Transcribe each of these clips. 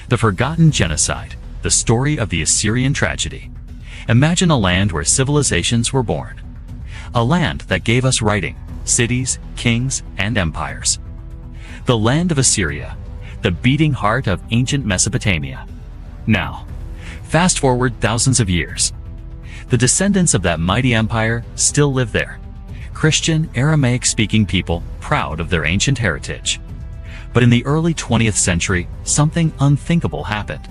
The Forgotten Genocide, the story of the Assyrian tragedy. Imagine a land where civilizations were born. A land that gave us writing, cities, kings, and empires. The land of Assyria, the beating heart of ancient Mesopotamia. Now, fast forward thousands of years. The descendants of that mighty empire still live there. Christian, Aramaic-speaking people proud of their ancient heritage. But in the early 20th century, something unthinkable happened.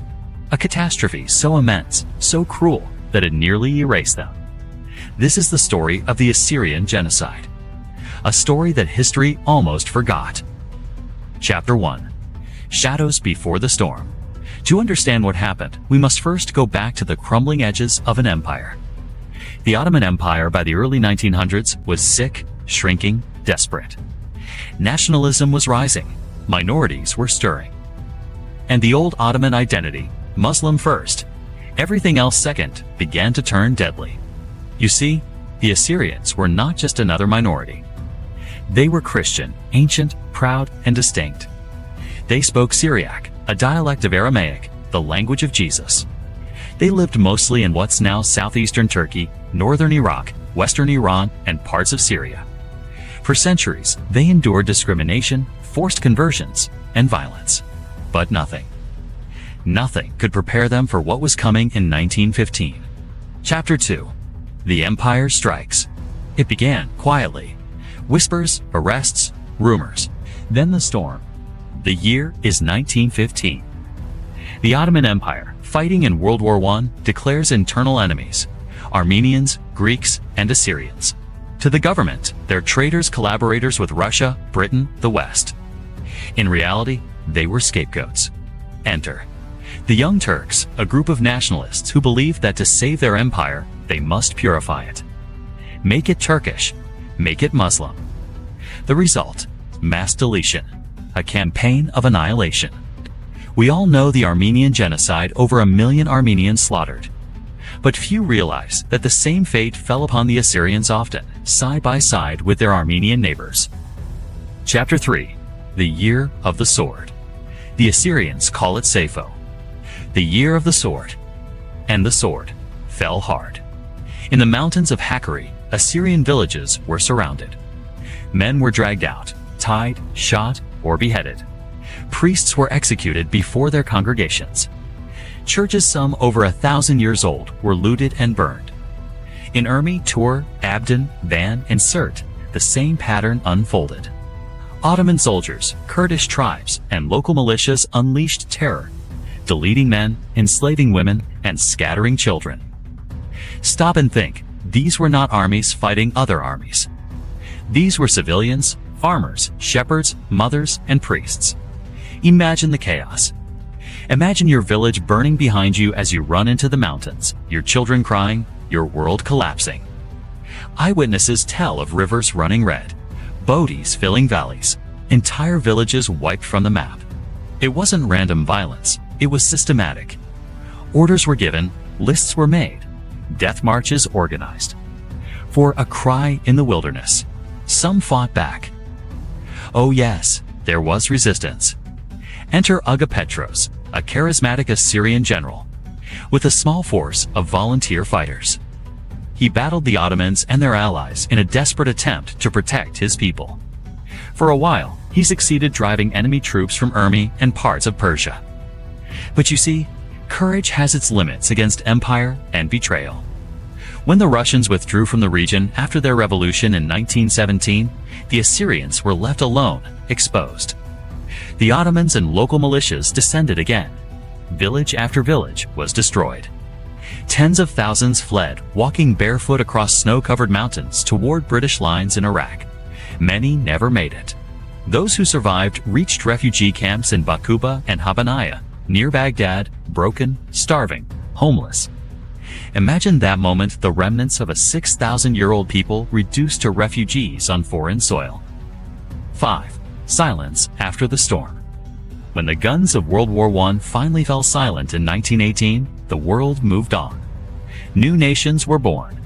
A catastrophe so immense, so cruel, that it nearly erased them. This is the story of the Assyrian genocide. A story that history almost forgot. Chapter 1. Shadows Before the Storm. To understand what happened, we must first go back to the crumbling edges of an empire. The Ottoman Empire by the early 1900s was sick, shrinking, desperate. Nationalism was rising. Minorities were stirring. And the old Ottoman identity, Muslim first, everything else second, began to turn deadly. You see, the Assyrians were not just another minority. They were Christian, ancient, proud, and distinct. They spoke SYRIAC, a dialect of Aramaic, the language of Jesus. They lived mostly in what's now southeastern Turkey, northern Iraq, western Iran, and parts of Syria. For centuries, they endured discrimination, forced conversions, and violence. But nothing could prepare them for what was coming in 1915. Chapter 2. The Empire Strikes. It began quietly. Whispers, arrests, rumors. Then the storm. The year is 1915. The Ottoman Empire, fighting in World War I, declares internal enemies: Armenians, Greeks, and Assyrians. To the government, they're traitors, collaborators with Russia, Britain, the West. In reality, they were scapegoats. Enter the Young Turks, a group of nationalists who believed that to save their empire, they must purify it. Make it Turkish, make it Muslim. The result: mass deletion, a campaign of annihilation. We all know the Armenian genocide, over 1 million Armenians slaughtered. But few realize that the same fate fell upon the Assyrians, often side by side with their Armenian neighbors. Chapter 3. The Year of the Sword. The Assyrians call it Sappho, the Year of the Sword. And the sword fell hard. In the mountains of Hakkari, Assyrian villages were surrounded. Men were dragged out, tied, shot, or beheaded. Priests were executed before their congregations. Churches, some over 1,000 years old, were looted and burned. In Urmi, Tur, Abdin, Van, and Sirte, the same pattern unfolded. Ottoman soldiers, Kurdish tribes, and local militias unleashed terror, deleting men, enslaving women, and scattering children. Stop and think. These were not armies fighting other armies. These were civilians, farmers, shepherds, mothers, and priests. Imagine the chaos. Imagine your village burning behind you as you run into the mountains, your children crying, your world collapsing. Eyewitnesses tell of rivers running red, bodies filling valleys, entire villages wiped from the map. It wasn't random violence, it was systematic. Orders were given, lists were made, death marches organized. For a cry in the wilderness, some fought back. Oh yes, there was resistance. Enter Uga Petros, a charismatic Assyrian general, with a small force of volunteer fighters. He battled the Ottomans and their allies in a desperate attempt to protect his people. For a while, he succeeded driving enemy troops from Urmi and parts of Persia. But you see, courage has its limits against empire and betrayal. When the Russians withdrew from the region after their revolution in 1917, the Assyrians were left alone, exposed. The Ottomans and local militias descended again. Village after village was destroyed. Tens of thousands fled, walking barefoot across snow-covered mountains toward British lines in Iraq. Many never made it. Those who survived reached refugee camps in Bakuba and Habanaya, near Baghdad, broken, starving, homeless. Imagine that moment, the remnants of a 6,000-year-old people reduced to refugees on foreign soil. 5. Silence after the storm. When the guns of World War I finally fell silent in 1918, the world moved on. New nations were born.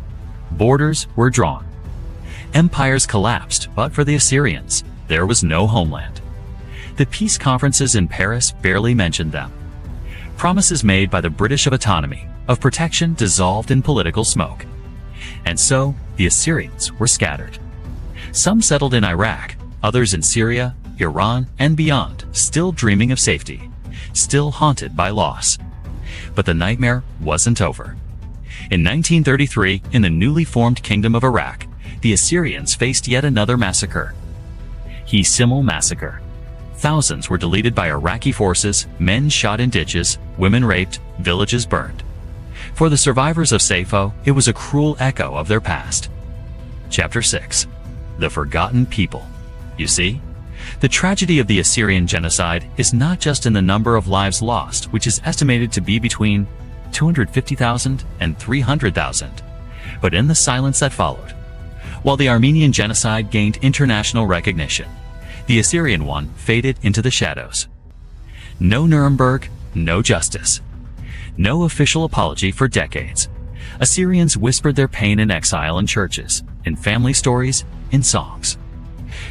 Borders were drawn. Empires collapsed, but for the Assyrians, there was no homeland. The peace conferences in Paris barely mentioned them. Promises made by the British of autonomy, of protection dissolved in political smoke. And so, the Assyrians were scattered. Some settled in Iraq, others in Syria, Iran, and beyond, still dreaming of safety, still haunted by loss. But the nightmare wasn't over. In 1933, in the newly formed Kingdom of Iraq, the Assyrians faced yet another massacre. Simul massacre. Thousands were deleted by Iraqi forces, men shot in ditches, women raped, villages burned. For the survivors of Saipho, it was a cruel echo of their past. Chapter 6. The Forgotten People. You see, the tragedy of the Assyrian genocide is not just in the number of lives lost, which is estimated to be between 250,000 and 300,000, but in the silence that followed. While the Armenian genocide gained international recognition, the Assyrian one faded into the shadows. No Nuremberg, no justice. No official apology for decades. Assyrians whispered their pain in exile in churches, in family stories, in songs.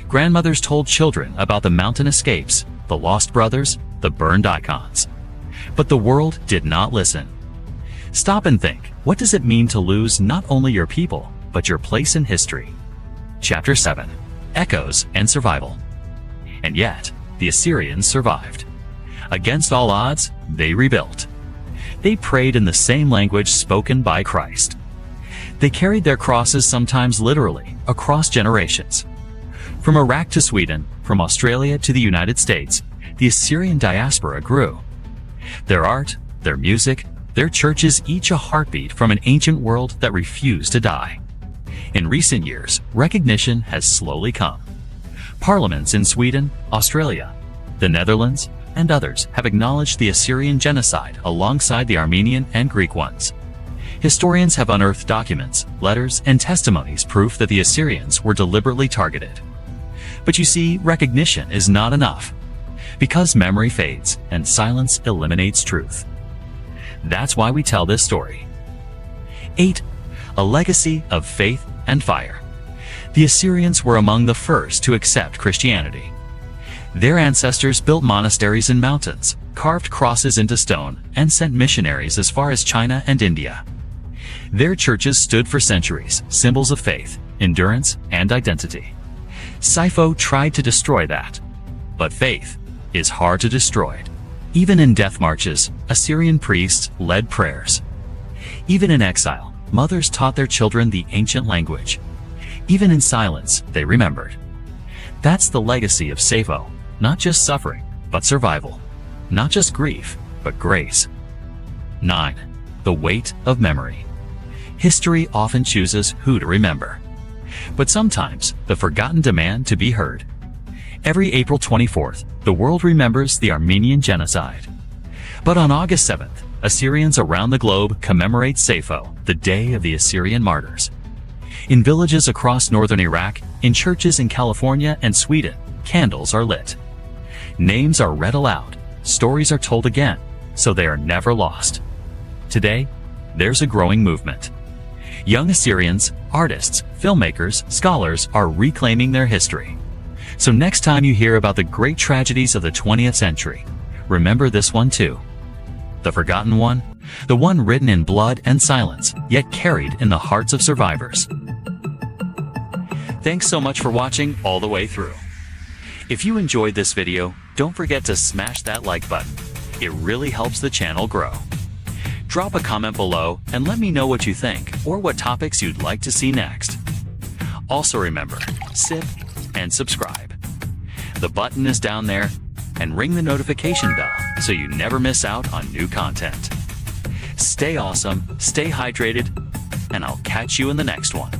Grandmothers told children about the mountain escapes, the lost brothers, the burned icons. But the world did not listen. Stop and think, what does it mean to lose not only your people, but your place in history? Chapter 7. Echoes and Survival. And yet, the Assyrians survived. Against all odds, they rebuilt. They prayed in the same language spoken by Christ. They carried their crosses sometimes literally, across generations. From Iraq to Sweden, from Australia to the United States, the Assyrian diaspora grew. Their art, their music, their churches, each a heartbeat from an ancient world that refused to die. In recent years, recognition has slowly come. Parliaments in Sweden, Australia, the Netherlands, and others have acknowledged the Assyrian genocide alongside the Armenian and Greek ones. Historians have unearthed documents, letters, and testimonies proof that the Assyrians were deliberately targeted. But you see, recognition is not enough, because memory fades and silence eliminates truth. That's why we tell this story. 8. A legacy of faith and fire. The Assyrians were among the first to accept Christianity. Their ancestors built monasteries in mountains, carved crosses into stone, and sent missionaries as far as China and India. Their churches stood for centuries, symbols of faith, endurance, and identity. Saipho tried to destroy that. But faith is hard to destroy. Even in death marches, Assyrian priests led prayers. Even in exile, mothers taught their children the ancient language. Even in silence, they remembered. That's the legacy of Saipho, not just suffering, but survival. Not just grief, but grace. 9. The weight of memory. History often chooses who to remember. But sometimes, the forgotten demand to be heard. Every April 24th, the world remembers the Armenian genocide. But on August 7th, Assyrians around the globe commemorate Saipho, the Day of the Assyrian Martyrs. In villages across northern Iraq, in churches in California and Sweden, candles are lit. Names are read aloud, stories are told again, so they are never lost. Today, there's a growing movement. Young Assyrians, artists, filmmakers, scholars are reclaiming their history. So next time you hear about the great tragedies of the 20th century, remember this one too. The forgotten one, the one written in blood and silence, yet carried in the hearts of survivors. Thanks so much for watching all the way through. If you enjoyed this video, don't forget to smash that like button. It really helps the channel grow. Drop a comment below and let me know what you think or what topics you'd like to see next. Also remember, sip and subscribe. The button is down there, and ring the notification bell so you never miss out on new content. Stay awesome, stay hydrated, and I'll catch you in the next one.